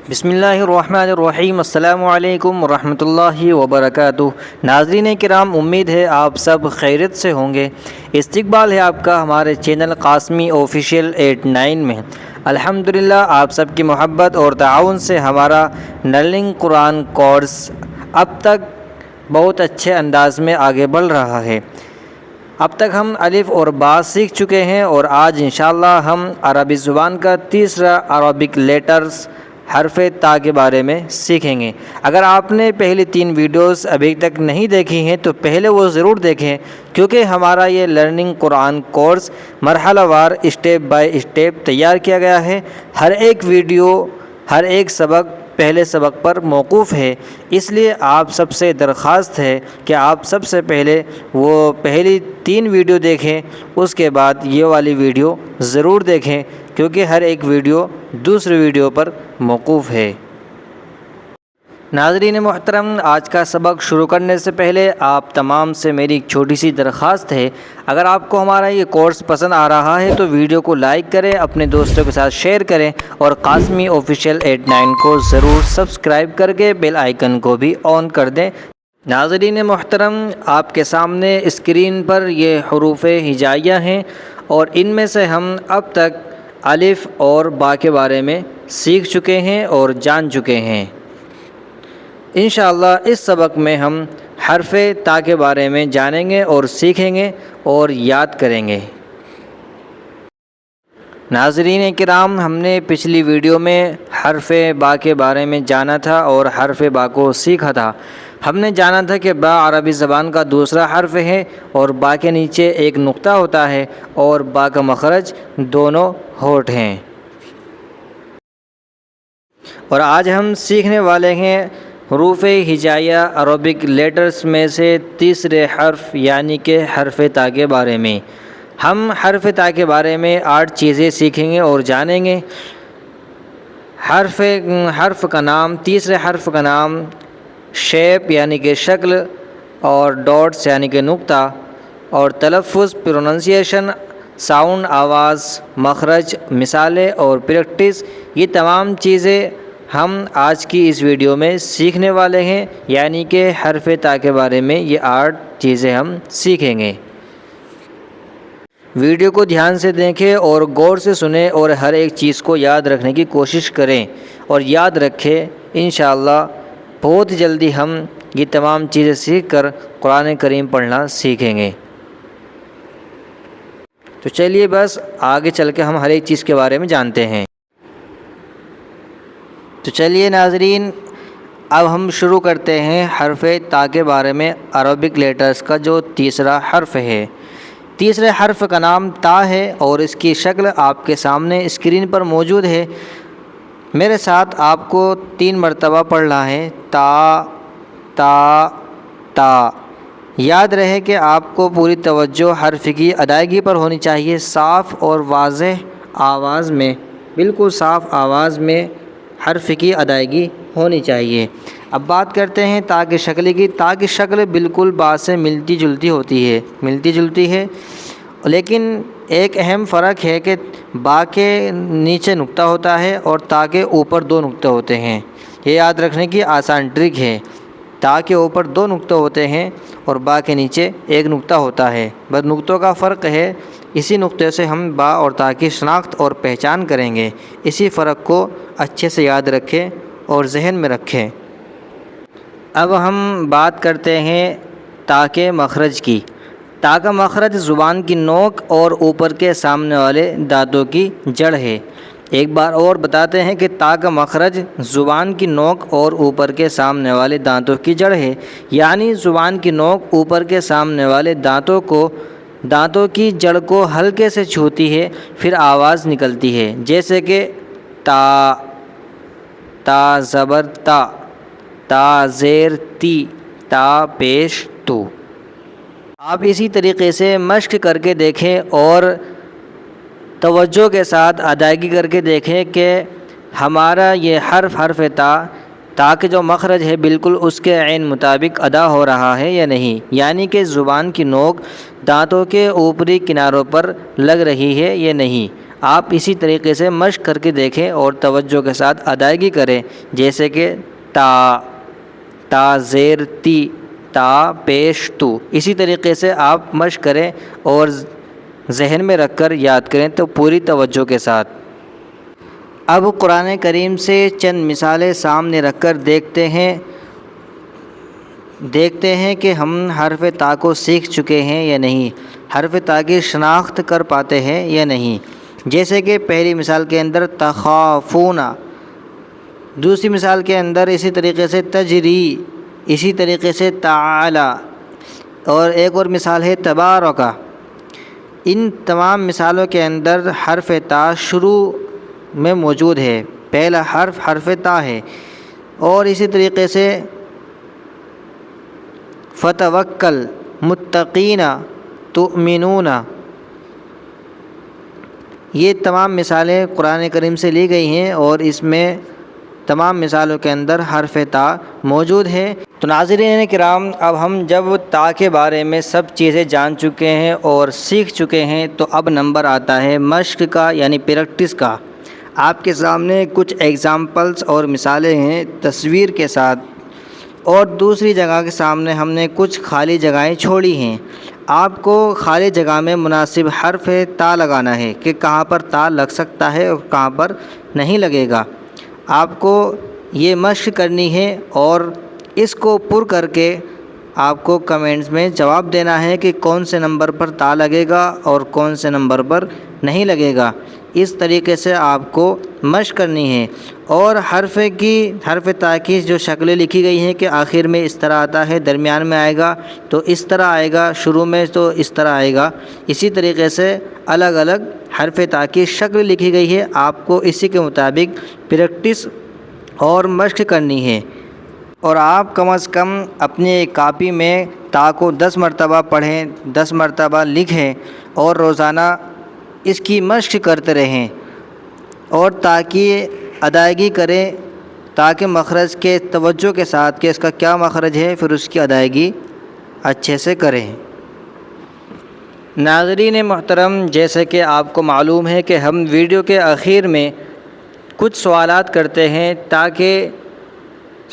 بسم اللہ الرحمن الرحیم۔ السلام علیکم ورحمۃ اللہ وبرکاتہ۔ ناظرین کرام، امید ہے آپ سب خیریت سے ہوں گے۔ استقبال ہے آپ کا ہمارے چینل قاسمی آفیشیل 89 میں۔ الحمدللہ آپ سب کی محبت اور تعاون سے ہمارا لرننگ قرآن کورس اب تک بہت اچھے انداز میں آگے بڑھ رہا ہے۔ اب تک ہم الف اور با سیکھ چکے ہیں اور آج انشاءاللہ ہم عربی زبان کا تیسرا عربک لیٹرز حرف تا کے بارے میں سیکھیں گے۔ اگر آپ نے پہلی 3 ویڈیوز ابھی تک نہیں دیکھی ہیں تو پہلے وہ ضرور دیکھیں، کیونکہ ہمارا یہ لرننگ قرآن کورس مرحلہ وار اسٹیپ بائی اسٹیپ تیار کیا گیا ہے۔ ہر ایک ویڈیو، ہر ایک سبق پہلے سبق پر موقوف ہے، اس لیے آپ سب سے درخواست ہے کہ آپ سب سے پہلے وہ پہلی 3 ویڈیو دیکھیں، اس کے بعد یہ والی ویڈیو ضرور دیکھیں، کیونکہ ہر ایک ویڈیو دوسری ویڈیو پر موقوف ہے۔ ناظرین محترم، آج کا سبق شروع کرنے سے پہلے آپ تمام سے میری ایک چھوٹی سی درخواست ہے، اگر آپ کو ہمارا یہ کورس پسند آ رہا ہے تو ویڈیو کو لائک کریں، اپنے دوستوں کے ساتھ شیئر کریں اور قاسمی آفیشیل 89 کو ضرور سبسکرائب کر کے بیل آئیکن کو بھی آن کر دیں۔ ناظرین محترم، آپ کے سامنے اسکرین پر یہ حروف ہجائیہ ہیں اور ان میں سے ہم اب تک الف اور با کے بارے میں سیکھ چکے ہیں اور جان چکے ہیں۔ انشاءاللہ اس سبق میں ہم حرف تا کے بارے میں جانیں گے اور سیکھیں گے اور یاد کریں گے۔ ناظرین کرام، ہم نے پچھلی ویڈیو میں حرف با کے بارے میں جانا تھا اور حرف با کو سیکھا تھا۔ ہم نے جانا تھا کہ با عربی زبان کا دوسرا حرف ہے اور با کے نیچے ایک نقطہ ہوتا ہے اور با کا مخرج دونوں ہونٹ ہیں۔ اور آج ہم سیکھنے والے ہیں حروف ہجائیہ عربک لیٹرز میں سے تیسرے حرف یعنی کہ حرف تا کے بارے میں۔ ہم حرف تا کے بارے میں 8 چیزیں سیکھیں گے اور جانیں گے۔ حرف کا نام، تیسرے حرف کا نام، شیپ یعنی کہ شکل، اور ڈاٹس یعنی کہ نقطہ، اور تلفظ پروننسیشن، ساؤنڈ آواز، مخرج، مثالیں اور پریکٹس، یہ تمام چیزیں ہم آج کی اس ویڈیو میں سیکھنے والے ہیں، یعنی کہ حرف تا کے بارے میں یہ 8 چیزیں ہم سیکھیں گے۔ ویڈیو کو دھیان سے دیکھیں اور غور سے سنیں اور ہر ایک چیز کو یاد رکھنے کی کوشش کریں اور یاد رکھیں، انشاءاللہ بہت جلدی ہم یہ تمام چیزیں سیکھ کر قرآن کریم پڑھنا سیکھیں گے۔ تو چلیے بس آگے چل کے ہم ہر ایک چیز کے بارے میں جانتے ہیں۔ تو چلیے ناظرین، اب ہم شروع کرتے ہیں حرف تا کے بارے میں عربک لیٹرز کا جو تیسرا حرف ہے۔ تیسرے حرف کا نام تا ہے اور اس کی شکل آپ کے سامنے اسکرین پر موجود ہے۔ میرے ساتھ آپ کو 3 مرتبہ پڑھنا ہے، تا تا تا۔ یاد رہے کہ آپ کو پوری توجہ حرف کی ادائیگی پر ہونی چاہیے، صاف اور واضح آواز میں، بالکل صاف آواز میں حرف کی ادائیگی ہونی چاہیے۔ اب بات کرتے ہیں تا کی شکل کی۔ تا کی شکل بالکل با سے ملتی جلتی ہے، لیکن ایک اہم فرق ہے کہ با کے نیچے نقطہ ہوتا ہے اور تا کے اوپر 2 نقطے ہوتے ہیں۔ یہ یاد رکھنے کی آسان ٹرک ہے۔ تا کے اوپر 2 نقطے ہوتے ہیں اور با کے نیچے 1 نقطہ ہوتا ہے، بس نقطوں کا فرق ہے۔ اسی نقطے سے ہم با اور تا کی شناخت اور پہچان کریں گے۔ اسی فرق کو اچھے سے یاد رکھیں اور ذہن میں رکھیں۔ اب ہم بات کرتے ہیں تا کے مخرج کی۔ تا کا مخرج زبان کی نوک اور اوپر کے سامنے والے دانتوں کی جڑ ہے۔ ایک بار اور بتاتے ہیں کہ تا کا مخرج زبان کی نوک اور اوپر کے سامنے والے دانتوں کی جڑ ہے، یعنی زبان کی نوک اوپر کے سامنے والے دانتوں کی جڑ کو ہلکے سے چھوتی ہے، پھر آواز نکلتی ہے، جیسے کہ تا، تا زبر تا، تا زیر تی، تا پیش تو۔ آپ اسی طریقے سے مشق کر کے دیکھیں اور توجہ کے ساتھ ادائیگی کر کے دیکھیں کہ ہمارا یہ حرف تا کے جو مخرج ہے بالکل اس کے عین مطابق ادا ہو رہا ہے یا نہیں، یعنی کہ زبان کی نوک دانتوں کے اوپری کناروں پر لگ رہی ہے یا نہیں۔ آپ اسی طریقے سے مشق کر کے دیکھیں اور توجہ کے ساتھ ادائیگی کریں، جیسے کہ تا زیر تی، تا پیش تو، اسی طریقے سے آپ مشق کریں اور ذہن میں رکھ کر یاد کریں تو پوری توجہ کے ساتھ۔ اب قرآن کریم سے چند مثالیں سامنے رکھ کر دیکھتے ہیں کہ ہم حرف تا کو سیکھ چکے ہیں یا نہیں، حرف تا کی شناخت کر پاتے ہیں یا نہیں۔ جیسے کہ پہلی مثال کے اندر تخافون، دوسری مثال کے اندر اسی طریقے سے تجری، اسی طریقے سے تعالی، اور ایک اور مثال ہے تبارک۔ ان تمام مثالوں کے اندر حرف تا شروع میں موجود ہے، پہلا حرف تا ہے۔ اور اسی طریقے سے فتوکل، متقین، تؤمنون، یہ تمام مثالیں قرآن کریم سے لی گئی ہیں اور اس میں تمام مثالوں کے اندر حرف تا موجود ہے۔ تو ناظرین کرام، اب ہم جب تا کے بارے میں سب چیزیں جان چکے ہیں اور سیکھ چکے ہیں تو اب نمبر آتا ہے مشق کا، یعنی پریکٹس کا۔ آپ کے سامنے کچھ ایگزامپلس اور مثالیں ہیں تصویر کے ساتھ، اور دوسری جگہ کے سامنے ہم نے کچھ خالی جگہیں چھوڑی ہیں۔ آپ کو خالی جگہ میں مناسب حرف تا لگانا ہے کہ کہاں پر تا لگ سکتا ہے اور کہاں پر نہیں لگے گا۔ آپ کو یہ مشق کرنی ہے اور اس کو پر کر کے آپ کو کمنٹس میں جواب دینا ہے کہ کون سے نمبر پر تا لگے گا اور کون سے نمبر پر نہیں لگے گا۔ اس طریقے سے آپ کو مشق کرنی ہے۔ اور حرف تا کی جو شکلیں لکھی گئی ہیں کہ آخر میں اس طرح آتا ہے، درمیان میں آئے گا تو اس طرح آئے گا، شروع میں تو اس طرح آئے گا، اسی طریقے سے الگ الگ حرف تا کی شکل لکھی گئی ہے۔ آپ کو اسی کے مطابق پریکٹس اور مشق کرنی ہے، اور آپ کم از کم اپنی ایک کاپی میں تا کو 10 مرتبہ پڑھیں، 10 مرتبہ لکھیں اور روزانہ اس کی مشق کرتے رہیں، اور تاکہ ادائیگی کریں، تاکہ مخرج کے توجہ کے ساتھ کہ اس کا کیا مخرج ہے، پھر اس کی ادائیگی اچھے سے کریں۔ ناظرین محترم، جیسے کہ آپ کو معلوم ہے کہ ہم ویڈیو کے آخر میں کچھ سوالات کرتے ہیں تاکہ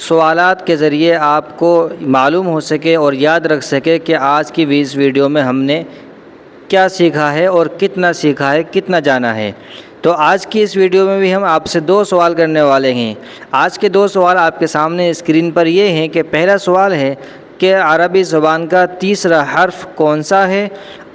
سوالات کے ذریعے آپ کو معلوم ہو سکے اور یاد رکھ سکے کہ آج کی اس ویڈیو میں ہم نے کیا سیکھا ہے اور کتنا سیکھا ہے، کتنا جانا ہے۔ تو آج کی اس ویڈیو میں بھی ہم آپ سے 2 سوال کرنے والے ہیں۔ آج کے 2 سوال آپ کے سامنے اسکرین پر یہ ہیں کہ پہلا سوال ہے کہ عربی زبان کا تیسرا حرف کون سا ہے،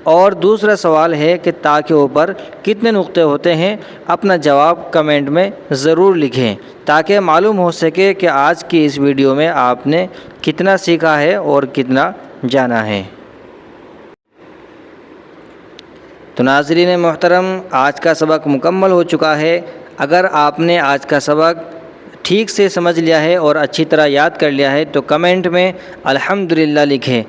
اور دوسرا سوال ہے کہ تا کے اوپر کتنے نقطے ہوتے ہیں۔ اپنا جواب کمنٹ میں ضرور لکھیں تاکہ معلوم ہو سکے کہ آج کی اس ویڈیو میں آپ نے کتنا سیکھا ہے اور کتنا جانا ہے۔ تو ناظرین محترم، آج کا سبق مکمل ہو چکا ہے۔ اگر آپ نے آج کا سبق ٹھیک سے سمجھ لیا ہے اور اچھی طرح یاد کر لیا ہے تو کمنٹ میں الحمدللہ لکھیں۔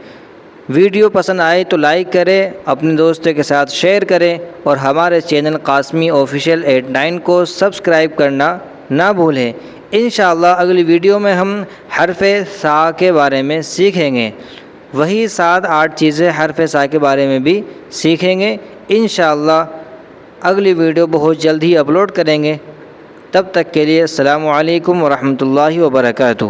ویڈیو پسند آئے تو لائک کریں، اپنے دوستوں کے ساتھ شیئر کریں، اور ہمارے چینل قاسمی آفیشیل 89 کو سبسکرائب کرنا نہ بھولیں۔ انشاءاللہ اگلی ویڈیو میں ہم حرف سا کے بارے میں سیکھیں گے، وہی 7-8 چیزیں حرف سا کے بارے میں بھی سیکھیں گے۔ انشاءاللہ اگلی ویڈیو بہت جلد ہی اپلوڈ کریں گے۔ تب تک کے لیے السلام علیکم ورحمۃ اللہ وبرکاتہ۔